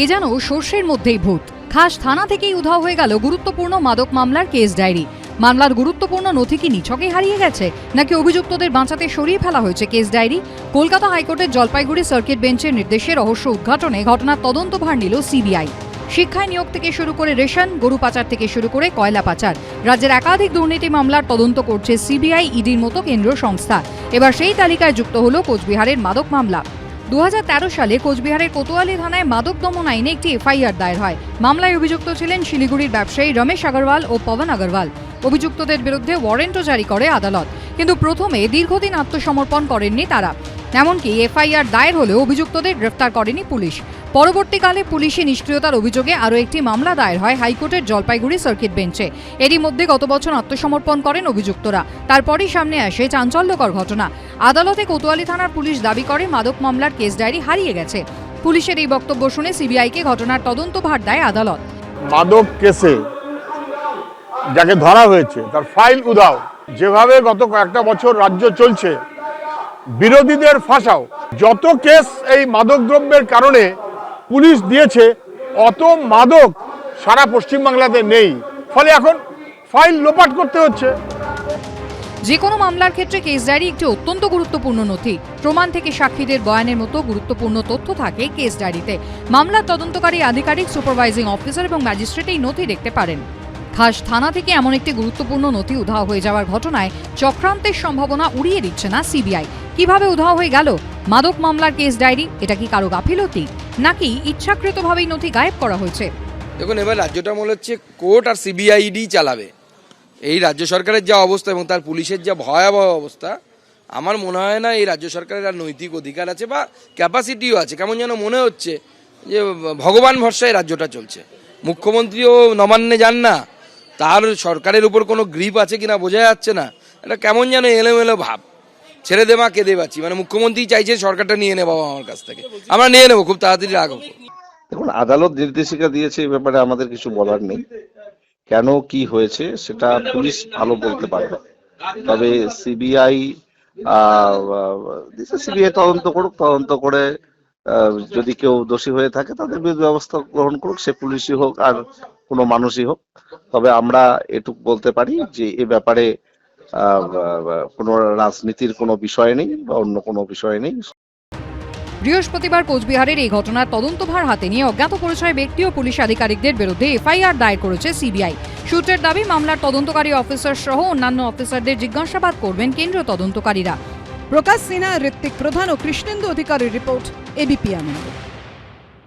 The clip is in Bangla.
এ যেন সর্ষের মধ্যেই ভূত। খাস থানা থেকেই উধাও হয়ে গেল গুরুত্বপূর্ণ মাদক মামলার কেস ডায়েরি। মামলার গুরুত্বপূর্ণ নথি কি নিছকেই হারিয়ে গেছে, নাকি অভিযুক্তদের বাঁচাতে সরিয়ে ফেলা হয়েছে কেস ডায়েরি? কলকাতা হাইকোর্টের জলপাইগুড়ি সার্কিট বেঞ্চের নির্দেশে রহস্য উদ্ঘাটনে ঘটনার তদন্তভার নিল সিবিআই। শিক্ষায় নিয়োগ থেকে শুরু করে রেশন, গরু পাচার থেকে শুরু করে কয়লা পাচার, রাজ্যের একাধিক দুর্নীতি মামলার তদন্ত করছে সিবিআই, ইডির মতো কেন্দ্রীয় সংস্থা। এবার সেই তালিকায় যুক্ত হলো কোচবিহারের মাদক মামলা। 2013 সালে কোচবিহারের কোতোয়ালি থানায় মাদক দমন আইনে একটি এফআইআর দায়ের হয়। মামলায় অভিযুক্ত ছিলেন শিলিগুড়ির ব্যবসায়ী রমেশ আগরওয়াল ও পবন আগরওয়াল। অভিযুক্তদের বিরুদ্ধে ওয়ারেন্টও জারি করে আদালত, কিন্তু প্রথমে দীর্ঘদিন আত্মসমর্পণ করেননি তারা। এমনকি এফআইআর দায়ের হলেও অভিযুক্তদের গ্রেফতার করেনি পুলিশ। পরবর্তীকালে পুলিশি নিষ্ক্রিয়তার অভিযোগে আরও একটি মামলা দায়ের হয় হাইকোর্টের জলপাইগুড়ি সার্কিট বেঞ্চে। এরই মধ্যে গত বছর আত্মসমর্পণ করেন অভিযুক্তরা। তারপরই সামনে আসে চাঞ্চল্যকর ঘটনা। আদালতে কোতোয়ালি থানার পুলিশ দাবি করে মাদক মামলার কেস ডায়েরি হারিয়ে গেছে। পুলিশের এই বক্তব্য শুনে সিবিআইকে ঘটনার তদন্তভার দেয় আদালত। মাদক কেসে যাকে ধরা হয়েছে তার ফাইল উধাও। যেভাবে গত কয়েকটা বছর রাজ্য চলছে, বিরোধীদের ফাঁসাও। যত কেস এই মাদক দ্রব্যের কারণে পুলিশ দিয়েছে, অত মাদক সারা পশ্চিমবাংলাতে নেই। ফলে এখন ফাইল লোপাট করতে হচ্ছে। যে কোনো মামলার ক্ষেত্রে কেস ডায়েরি একটি অত্যন্ত গুরুত্বপূর্ণ নথি। প্রমাণ থেকে সাক্ষীদের বয়ানের মতো গুরুত্বপূর্ণ তথ্য থাকে কেস ডায়েরিতে। মামলার তদন্তকারী আধিকারিক, সুপারভাইজিং অফিসার এবং ম্যাজিস্ট্রেট এই নথি দেখতে পারেন। খাস থানা থেকে এমন একটি গুরুত্বপূর্ণ নথি উধাও হয়ে যাওয়ার ঘটনায় চক্রান্তের সম্ভাবনা উড়িয়ে দিচ্ছে না সিবিআই। কিভাবে উধাও হয়ে গেল মাদক মামলার কেস ডায়েরি? এটা কি কারো গাফিলতি, নাকি ইচ্ছাকৃতভাবেই নথি গায়েব করা হয়েছে? দেখুন, এবার রাজ্যটা মনে হচ্ছে কোর্ট আর সিবিআইডি চালাবে। এই রাজ্য সরকারের যা অবস্থা এবং তার পুলিশের যা ভয়াবহ অবস্থা, আমার মনে হয় না এই রাজ্য সরকারের আর নৈতিক অধিকার আছে বা ক্যাপাসিটিও আছে। কেমন যেন মনে হচ্ছে যে ভগবান ভরসায় রাজ্যটা চলছে। মুখ্যমন্ত্রীও নবান্নে যান না, তার সরকারের উপর কোনো গ্রিপ আছে কিনা বোঝা যাচ্ছে না। এটা কেমন যেন এলোমেলো ভাব। ছেড়ে দে মা কেঁদে বাঁচি, মানে মুখ্যমন্ত্রী চাইছে সরকারটা নিয়ে নেবো আমার কাছ থেকে, আমরা নিয়ে নেবো খুব তাড়াতাড়ি রাখবো। দেখুন, আদালত নির্দেশিকা দিয়েছে, এই ব্যাপারে আমাদের কিছু বলার নেই। কেন কি হয়েছে সেটা পুলিশ ভালো বলতে পারবে। তবে সিবিআই তদন্ত করুক, তদন্ত করে যদি কেউ দোষী হয়ে থাকে তাদের বিরুদ্ধে ব্যবস্থা গ্রহণ করুক, সে পুলিশই হোক আর কোনো মানুষই হোক। তবে আমরা এটুকু বলতে পারি যে এ ব্যাপারে কোনো রাজনীতির কোনো বিষয় নেই বা অন্য কোনো বিষয় নেই। বৃহস্পতিবার কোচবিহারের এই ঘটনার তদন্তভার হাতে নিয়ে অজ্ঞাত পরিচয় ব্যক্তি ও পুলিশ আধিকারিকদের বিরুদ্ধে এফআইআর দায়ের করেছে সিবিআই। সূত্রের দাবি, মামলার তদন্তকারী অফিসার সহ অন্যান্য অফিসারদের জিজ্ঞাসাবাদ করবেন কেন্দ্রীয় তদন্তকারীরা। প্রকাশ সিনহা, ঋত্বিক প্রধান ও কৃষ্ণেন্দু অধিকারীর রিপোর্ট, এবিপি আনন্দ।